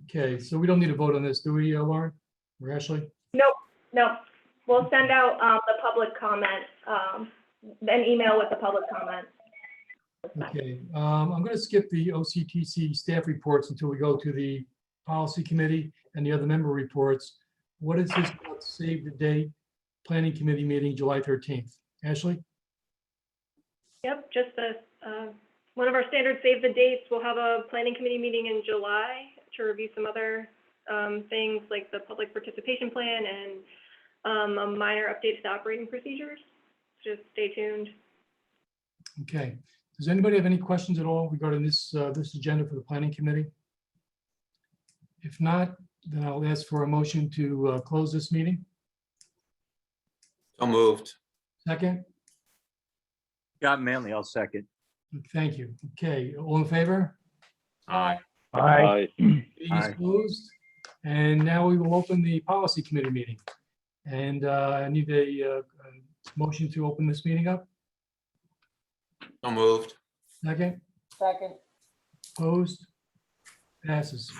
Okay, so we don't need to vote on this, do we, Lauren or Ashley? Nope, nope. We'll send out the public comment, an email with the public comment. Okay, I'm going to skip the OCTC staff reports until we go to the policy committee and the other member reports. What is this about save the date planning committee meeting July 13th? Ashley? Yep, just one of our standard save the dates. We'll have a planning committee meeting in July to review some other things like the public participation plan and a minor update to operating procedures. Just stay tuned. Okay. Does anybody have any questions at all regarding this this agenda for the planning committee? If not, then I'll ask for a motion to close this meeting. So moved. Second? Scott Manley, I'll second. Thank you. Okay, all in favor? Aye. Aye. Meeting is closed. And now we will open the policy committee meeting. And I need a motion to open this meeting up. So moved. Second? Second. Opposed? Passes.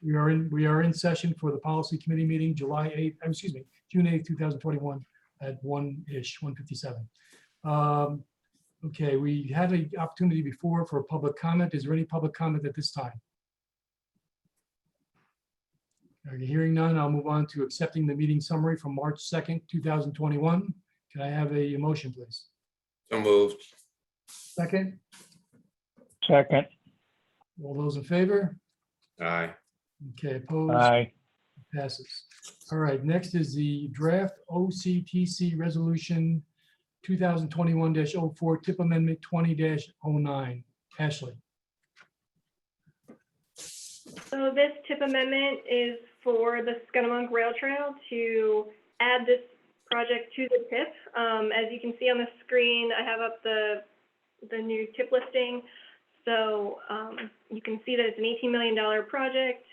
We are in session for the policy committee meeting, June 8th, 2021 at 1-ish, 1:57. Okay, we had an opportunity before for public comment. Is there any public comment at this time? Okay, hearing none, I'll move on to accepting the meeting summary from March 2nd, 2021. Can I have a motion, please? So moved. Second? Second. All those in favor? Aye. Okay, opposed? Aye. Passes. All right, next is the draft OCTC resolution 2021-04, tip amendment 20-09. Ashley. So this tip amendment is for the Scunamunk Rail Trail to add this project to the tip. As you can see on the screen, I have up the new tip listing. So you can see that it's an $18 million project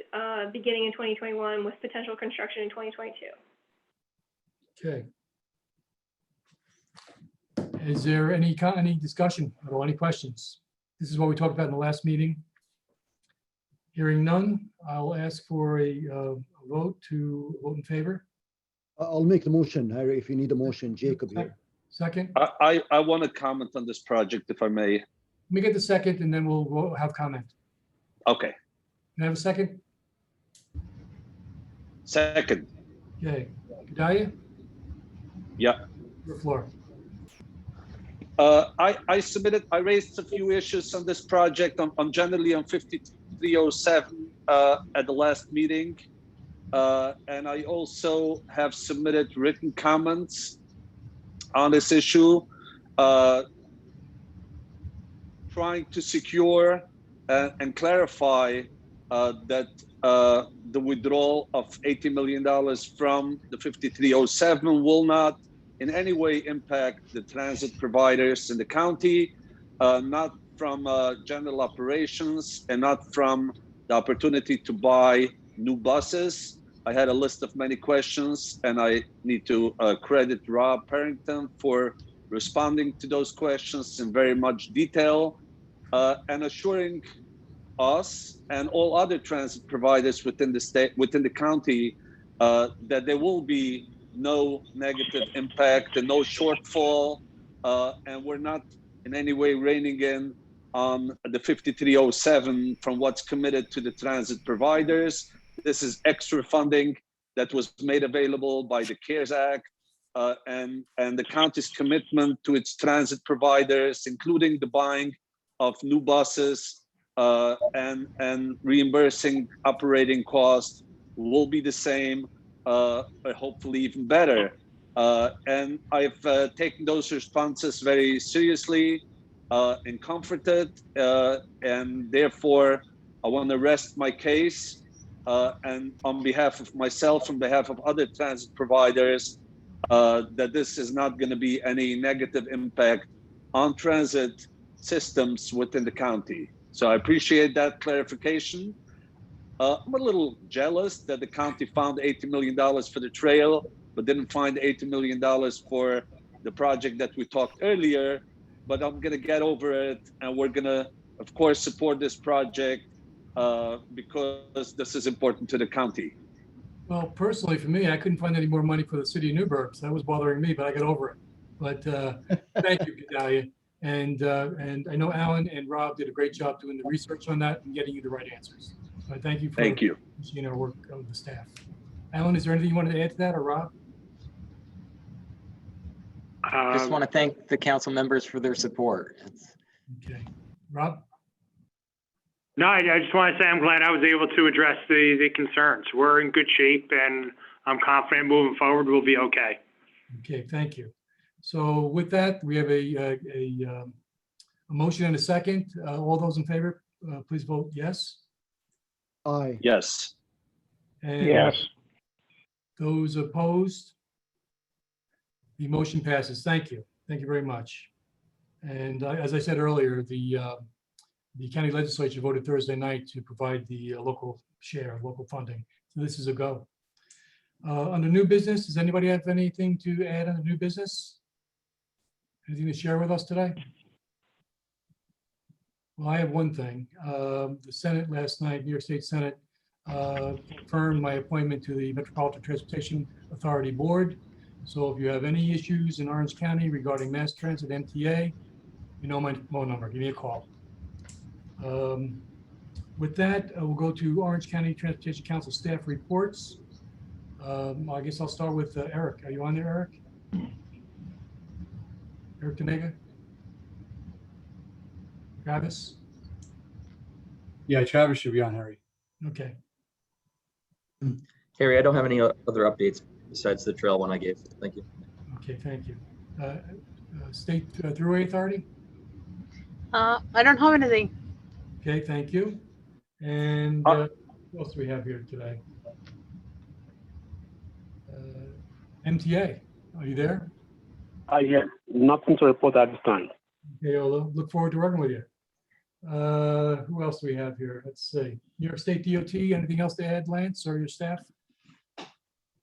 beginning in 2021 with potential construction in 2022. Okay. Is there any discussion or any questions? This is what we talked about in the last meeting. Hearing none, I'll ask for a vote in favor. I'll make the motion, Harry, if you need a motion, Jacob here. Second, I want to comment on this project, if I may. let me get the second and then we'll have comment. Okay, Can I have a second? second. Okay, Gedalia, Yeah. your floor. I raised a few issues on this project on generally on 5307 at the last meeting. And I also have submitted written comments on this issue, trying to secure and clarify that the withdrawal of $80 million from the 5307 will not in any way impact the transit providers in the county, not from general operations and not from the opportunity to buy new buses. I had a list of many questions and I need to credit Rob Parrington for responding to those questions in very much detail and assuring us and all other transit providers within the state, within the county, that there will be no negative impact and no shortfall, and we're not in any way reining in on the 5307 from what's committed to the transit providers. This is extra funding that was made available by the CARES Act and the county's commitment to its transit providers, including the buying of new buses and reimbursing operating costs will be the same, but hopefully even better. And I've taken those responses very seriously and comforted, and therefore I want to rest my case. And on behalf of myself, on behalf of other transit providers, that this is not going to be any negative impact on transit systems within the county. So I appreciate that clarification. I'm a little jealous that the county found $80 million for the trail, but didn't find $80 million for the project that we talked earlier. But I'm going to get over it, and we're going to, of course, support this project because this is important to the county. Well, personally, for me, I couldn't find any more money for the city of Newburgh, so that was bothering me, but I got over it. But thank you, Gedalia. And I know Alan and Rob did a great job doing the research on that and getting you the right answers. So thank you for seeing our work of the staff. Alan, is there anything you wanted to add to that, or Rob? Just want to thank the council members for their support. Okay, Rob? No, I just want to say I'm glad I was able to address the concerns. We're in good shape, and I'm confident moving forward we'll be okay. Okay, thank you. So with that, we have a motion and a second. All those in favor, please vote yes. Aye. Yes. And Yes. those opposed? The motion passes. Thank you. Thank you very much. And as I said earlier, the county legislature voted Thursday night to provide the local share, local funding. So this is a go. Under new business, does anybody have anything to add on the new business? Anything to share with us today? Well, I have one thing. The Senate last night, New York State Senate, confirmed my appointment to the Metropolitan Transportation Authority Board. So if you have any issues in Orange County regarding mass transit, MTA, you know my phone number. Give me a call. With that, we'll go to Orange County Transportation Council staff reports. I guess I'll start with Eric. Are you on there, Eric? Eric Danega? Travis? Yeah, Travis should be on, Harry. Okay. Harry, I don't have any other updates besides the trail one I gave. Thank you. Okay, thank you. State Thruway Authority? I don't have anything. Okay, thank you. And What else do we have here today? MTA, are you there? Yes, nothing to report at this time. Okay, I'll look forward to working with you. Who else do we have here? Let's see. New York State DOT, anything else to add, Lance, or your staff?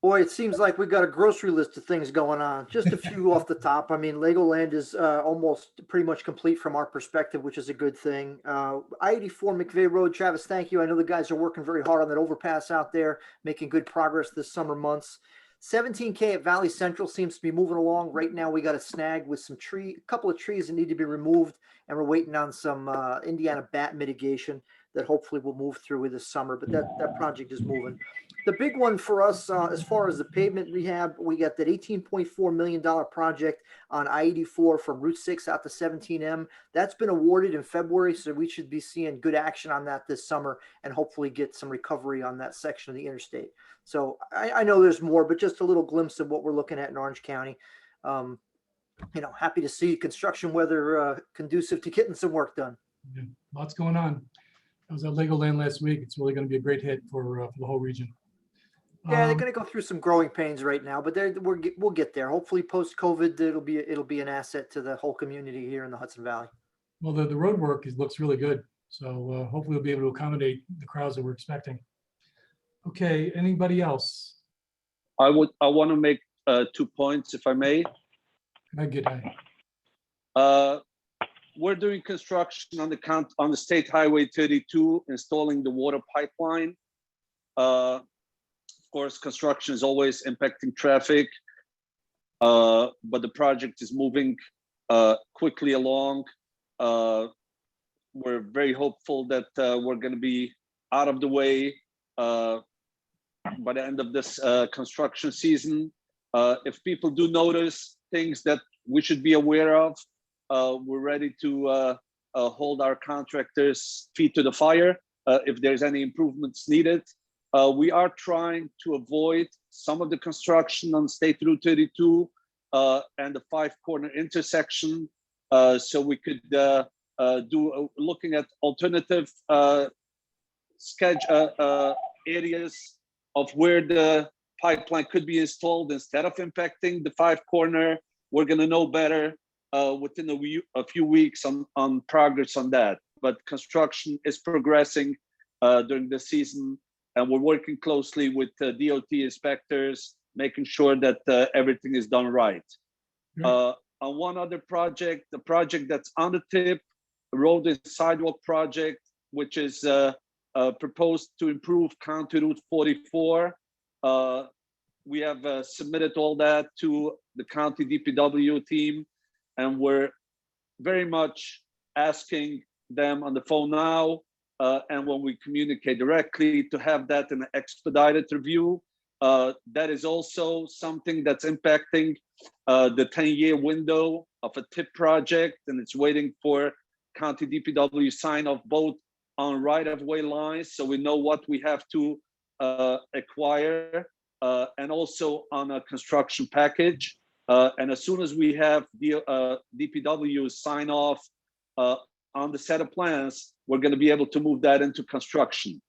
Boy, it seems like we've got a grocery list of things going on. Just a few off the top. I mean, Legoland is almost pretty much complete from our perspective, which is a good thing. I-84 McVeigh Road, Travis, thank you. I know the guys are working very hard on that overpass out there, making good progress this summer months. 17K at Valley Central seems to be moving along. Right now, we got a snag with some a couple of trees that need to be removed, and we're waiting on some Indiana bat mitigation that hopefully will move through this summer, but that project is moving. The big one for us, as far as the pavement rehab, we got that $18.4 million project on I-84 from Route 6 out to 17M. That's been awarded in February, so we should be seeing good action on that this summer and hopefully get some recovery on that section of the interstate. So I know there's more, but just a little glimpse of what we're looking at in Orange County. Happy to see construction weather conducive to getting some work done. Yeah, lots going on. I was at Legoland last week. It's really going to be a great hit for the whole region. Yeah, they're going to go through some growing pains right now, but we'll get there. Hopefully, post-COVID, it'll be an asset to the whole community here in the Hudson Valley. Well, the road work looks really good, so hopefully we'll be able to accommodate the crowds that we're expecting. Okay, anybody else? I want to make 2 points, if I may. Good day. We're doing construction on the State Highway 32, installing the water pipeline. Of course, construction is always impacting traffic, but the project is moving quickly along. We're very hopeful that we're going to be out of the way by the end of this construction season. If people do notice things that we should be aware of, we're ready to hold our contractors' feet to the fire if there's any improvements needed. We are trying to avoid some of the construction on State Route 32 and the 5-corner intersection, so we could looking at alternative areas of where the pipeline could be installed instead of impacting the 5-corner. We're going to know better within a few weeks on progress on that. But construction is progressing during the season, and we're working closely with DOT inspectors, making sure that everything is done right. On one other project, the project that's on the tip, road and sidewalk project, which is proposed to improve County Route 44. We have submitted all that to the county DPW team, and we're very much asking them on the phone now, and when we communicate directly, to have that in an expedited review. That is also something that's impacting the 10-year window of a TIP project, and it's waiting for county DPW sign off both on right-of-way lines, so we know what we have to acquire, and also on a construction package. And as soon as we have the DPW sign off on the set of plans, we're going to be able to move that into construction.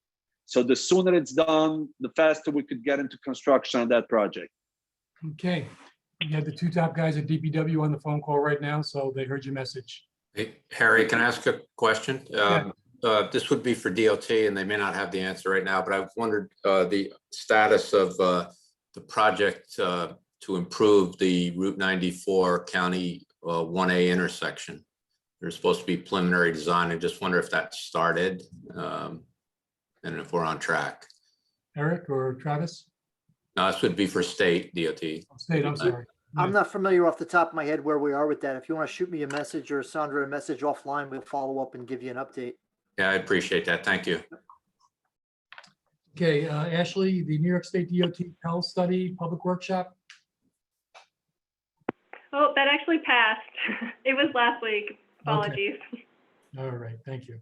So the sooner it's done, the faster we could get into construction on that project. Okay, you have the 2 top guys at DPW on the phone call right now, so they heard your message. Hey, Harry, can I ask a question? This would be for DOT, and they may not have the answer right now, but I've wondered the status of the project to improve the Route 94 County 1A intersection. There's supposed to be preliminary design. I just wonder if that started and if we're on track. Eric or Travis? No, this would be for state DOT. State, I'm sorry. I'm not familiar off the top of my head where we are with that. If you want to shoot me a message or Sandra a message offline, we'll follow up and give you an update. Yeah, I appreciate that. Thank you. Okay, Ashley, the New York State DOT Pell Study Public Workshop. Oh, that actually passed. It was last week. Apologies. Okay. All right, thank you.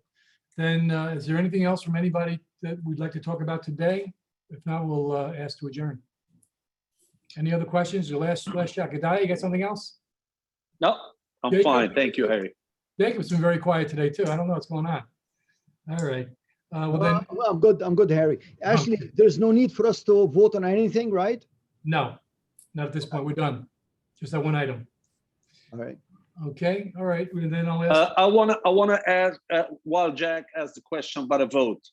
Then is there anything else from anybody that we'd like to talk about today? If not, we'll ask to adjourn. Any other questions? Your last shot. Gedaliah, you got something else? No, I'm fine. Thank you, Harry. Jacob's been very quiet today too. I don't know what's going on. All right. Well then, I'm good, Harry. Actually, there's no need for us to vote on anything, right? no, not at this point. We're done. Just that one item. All right. Okay, all right. Well, then I'll ask. I wanna ask, while Jack asked the question about a vote.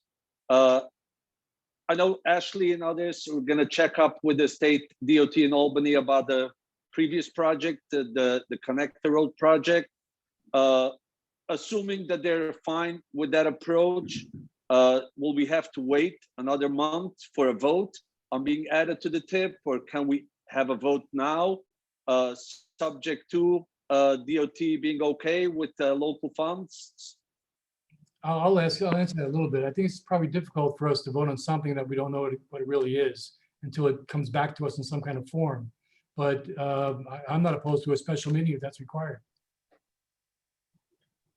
I know Ashley and others are gonna check up with the state DOT in Albany about the previous project, the Connector Road project. Assuming that they're fine with that approach, will we have to wait another month for a vote on being added to the TIP, or can we have a vote now, subject to DOT being okay with local funds? I'll answer that a little bit. I think it's probably difficult for us to vote on something that we don't know what it really is until it comes back to us in some kind of form. But I'm not opposed to a special meeting if that's required.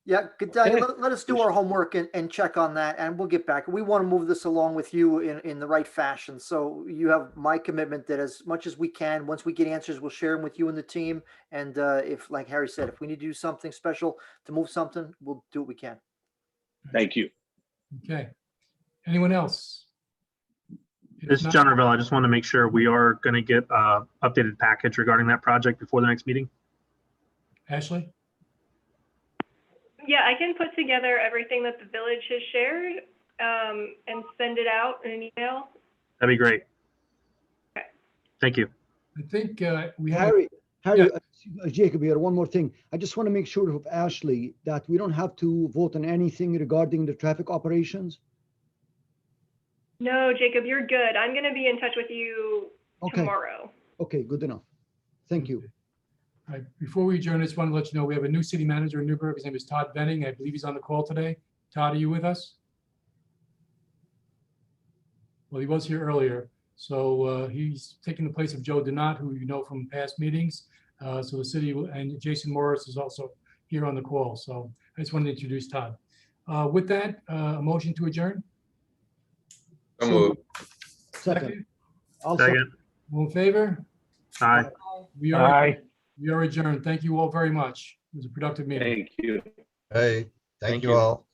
Yeah, Gedalia, let us do our homework and check on that, and we'll get back. We want to move this along with you in the right fashion. So you have my commitment that as much as we can, once we get answers, we'll share them with you and the team. And if, like Harry said, if we need to do something special to move something, we'll do what we can. Thank you. Okay. Anyone else? If This is not- John Ravel. I just want to make sure we are going to get updated package regarding that project before the next meeting. Ashley? Yeah, I can put together everything that the village has shared and send it out in an email. That'd be great. Okay. Thank you. I think we have. Harry, Yeah. Jacob here, one more thing. I just want to make sure of Ashley that we don't have to vote on anything regarding the traffic operations. No, Jacob, you're good. I'm going to be in touch with you Okay. tomorrow. Okay, good enough. Thank you. All right, before we adjourn, I just want to let you know we have a new city manager in Newburgh. His name is Todd Benning. I believe he's on the call today. Todd, are you with us? Well, he was here earlier. So he's taking the place of Joe Donat, who you know from past meetings. So the city and Jason Morris is also here on the call. So I just wanted to introduce Todd. With that, a motion to adjourn? So moved. Second. Second. All in favor? Aye. We are adjourned. Thank you all very much. It was a productive meeting. Thank you. Hey, thank you all.